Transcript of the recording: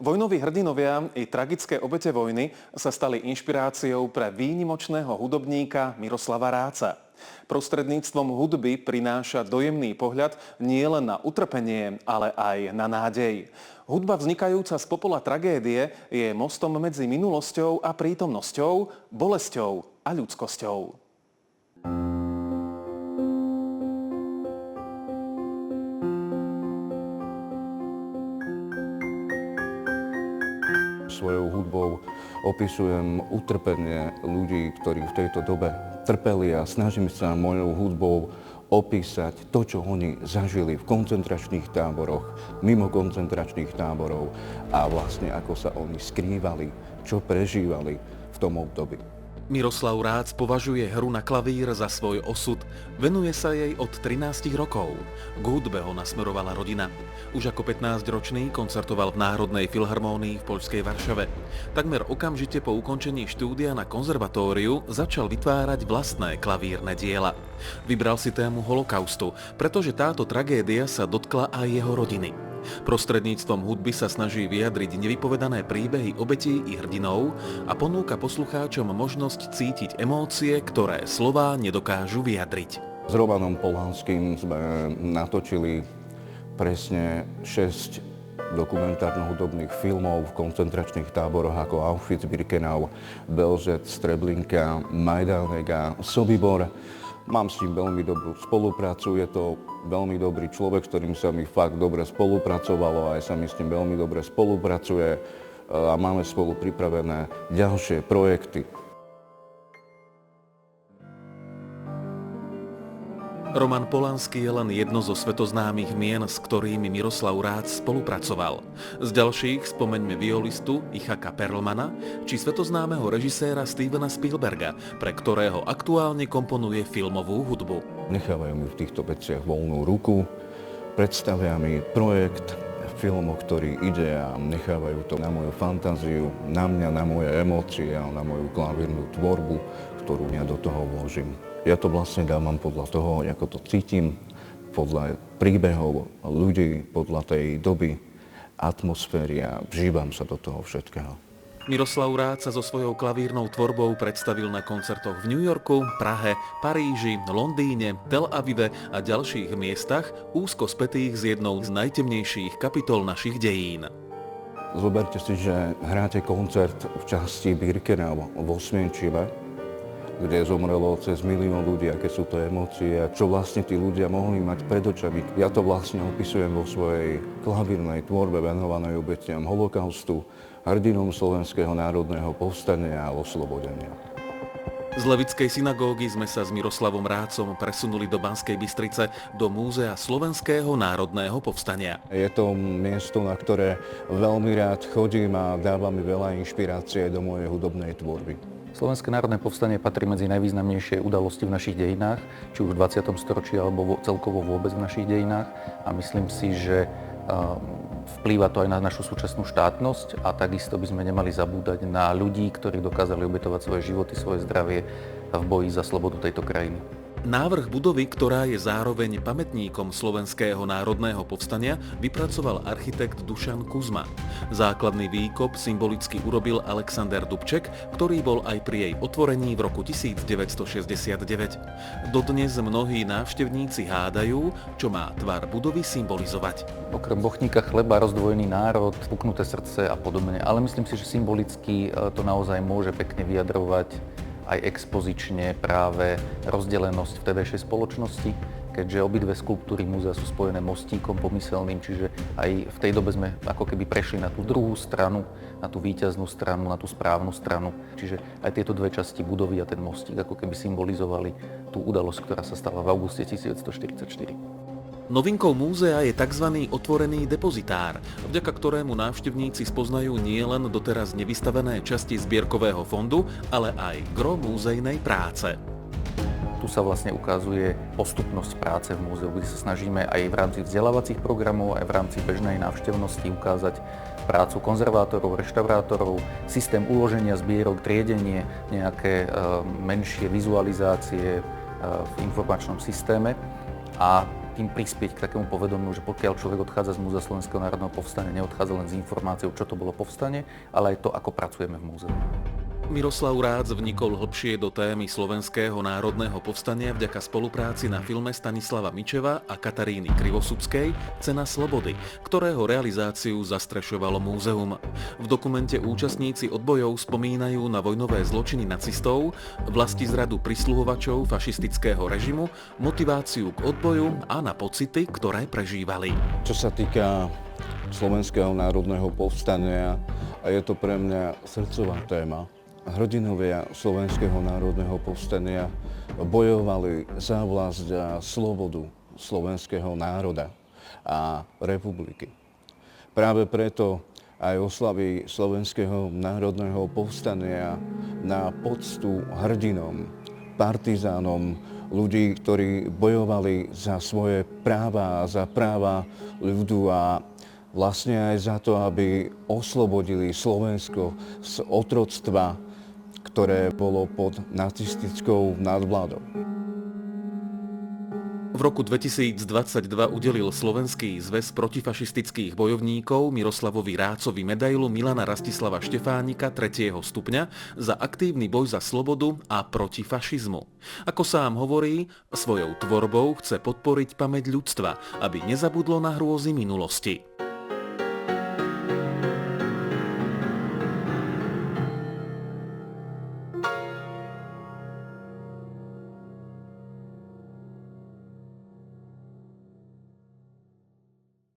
Vojnoví hrdinovia i tragické obete vojny sa stali inšpiráciou pre výnimočného hudobníka Miroslava Ráca. Prostredníctvom hudby prináša dojemný pohľad nielen na utrpenie, ale aj na nádej. Hudba vznikajúca z popola tragédie je mostom medzi minulosťou a prítomnosťou, bolesťou a ľudskosťou. Svojou hudbou opisujem utrpenie ľudí, ktorí v tejto dobe trpeli a snažím sa mojou hudbou opísať to, čo oni zažili v koncentračných táboroch, mimo koncentračných táborov a vlastne ako sa oni skrývali, čo prežívali v tom období. Miroslav Rác považuje hru na klavír za svoj osud. Venuje sa jej od 13 rokov. K hudbe ho nasmerovala rodina. Už ako 15-ročný koncertoval v Národnej filharmónii v poľskej Varšave. Takmer okamžite po ukončení štúdia na konzervatóriu začal vytvárať vlastné klavírne diela. Vybral si tému holokaustu, pretože táto tragédia sa dotkla aj jeho rodiny. Prostredníctvom hudby sa snaží vyjadriť nevypovedané príbehy obetí i hrdinov a ponúka poslucháčom možnosť cítiť emócie, ktoré slová nedokážu vyjadriť. S Romanom Polanským sme natočili presne 6 dokumentárno-hudobných filmov v koncentračných táboroch ako Auschwitz, Birkenau, Belzec, Treblinka, Majdanek a Sobibor. Mám s ním veľmi dobrú spoluprácu, je to veľmi dobrý človek, s ktorým sa mi fakt dobre spolupracovalo, aj sa mi s ním veľmi dobre spolupracuje a máme spolu pripravené ďalšie projekty. Roman Polanský je len jedno zo svetoznámych mien, s ktorými Miroslav Rác spolupracoval. Z ďalších spomeňme violistu Ichaka Perlmana či svetoznámeho režiséra Stevena Spielberga, pre ktorého aktuálne komponuje filmovú hudbu. Nechávajú mi v týchto veciach voľnú ruku, predstavia mi projekt, film, o ktorý ide a nechávajú to na moju fantáziu, na mňa, na moje emócie a na moju klavírnu tvorbu, ktorú ja do toho vložím. Ja to vlastne dávam podľa toho, ako to cítim, podľa príbehov ľudí, podľa tej doby, atmosféry a vžívam sa do toho všetkého. Miroslav Rác sa so svojou klavírnou tvorbou predstavil na koncertoch v New Yorku, Prahe, Paríži, Londýne, Tel Avive a ďalších miestach úzko spätých s jednou z najtemnejších kapitol našich dejín. Zoberte si, že hráte koncert v časti Birkenau v Osmienčime, kde zomrelo cez 1 000 000 ľudí, aké sú to emócie a čo vlastne tí ľudia mohli mať pred očami. Ja to vlastne opisujem vo svojej klavírnej tvorbe venovanej obetiam holokaustu, hrdinom Slovenského národného povstania a oslobodenia. Z Levickej synagógy sme sa s Miroslavom Rácom presunuli do Banskej Bystrice do Múzea Slovenského národného povstania. Je to miesto, na ktoré veľmi rád chodím a dáva mi veľa inšpirácie do mojej hudobnej tvorby. Slovenské národné povstanie patrí medzi najvýznamnejšie udalosti v našich dejinách, či už v 20. storočí alebo celkovo vôbec v našich dejinách. A myslím si, že vplýva to aj na našu súčasnú štátnosť a takisto by sme nemali zabúdať na ľudí, ktorí dokázali obetovať svoje životy, svoje zdravie v boji za slobodu tejto krajiny. Návrh budovy, ktorá je zároveň pamätníkom Slovenského národného povstania, vypracoval architekt Dušan Kuzma. Základný výkop symbolicky urobil Alexander Dubček, ktorý bol aj pri jej otvorení v roku 1969. Dodnes mnohí návštevníci hádajú, čo má tvar budovy symbolizovať. Okrem bochníka chleba, rozdvojený národ, puknuté srdce a podobne, ale myslím si, že symbolicky to naozaj môže pekne vyjadrovať aj expozične práve rozdelenosť vtedajšej spoločnosti, keďže obidve skulptúry múzea sú spojené mostíkom pomyselným, čiže aj v tej dobe sme ako keby prešli na tú druhú stranu, na tú víťaznú stranu, na tú správnu stranu. Čiže aj tieto dve časti budovy a ten mostík ako keby symbolizovali tú udalosť, ktorá sa stala v auguste 1944. Novinkou múzea je tzv. Otvorený depozitár, vďaka ktorému návštevníci spoznajú nielen doteraz nevystavené časti zbierkového fondu, ale aj gro múzejnej práce. Tu sa vlastne ukazuje postupnosť práce v múzeu, kde sa snažíme aj v rámci vzdelávacích programov, aj v rámci bežnej návštevnosti ukázať prácu konzervátorov, reštaurátorov, systém uloženia zbierok, triedenie, nejaké menšie vizualizácie v informačnom systéme. A tým prispieť k takému povedomiu, že pokiaľ človek odchádza z Múzea Slovenského národného povstania, neodchádza len s informáciou, čo to bolo povstanie, ale aj to, ako pracujeme v múzeu. Miroslav Rác vnikol hlbšie do témy Slovenského národného povstania vďaka spolupráci na filme Stanislava Mičeva a Kataríny Krivosudskej Cena slobody, ktorého realizáciu zastrešovalo múzeum. V dokumente účastníci odbojov spomínajú na vojnové zločiny nacistov, vlastizradu prisluhovačov fašistického režimu, motiváciu k odboju a na pocity, ktoré prežívali. Čo sa týka Slovenského národného povstania, a je to pre mňa srdcová téma. Hrdinovia Slovenského národného povstania bojovali za vlast a slobodu slovenského národa a republiky. Práve preto aj oslavy Slovenského národného povstania na poctu hrdinom, partizánom, ľudí, ktorí bojovali za svoje práva a za práva ľudu a vlastne aj za to, aby oslobodili Slovensko z otroctva, ktoré bolo pod nacistickou nadvládou. V roku 2022 udelil Slovenský zväz protifašistických bojovníkov Miroslavovi Rácovi medailu Milana Rastislava Štefánika 3. stupňa za aktívny boj za slobodu a proti fašizmu. Ako sám hovorí, svojou tvorbou chce podporiť pamäť ľudstva, aby nezabudlo na hrôzy minulosti.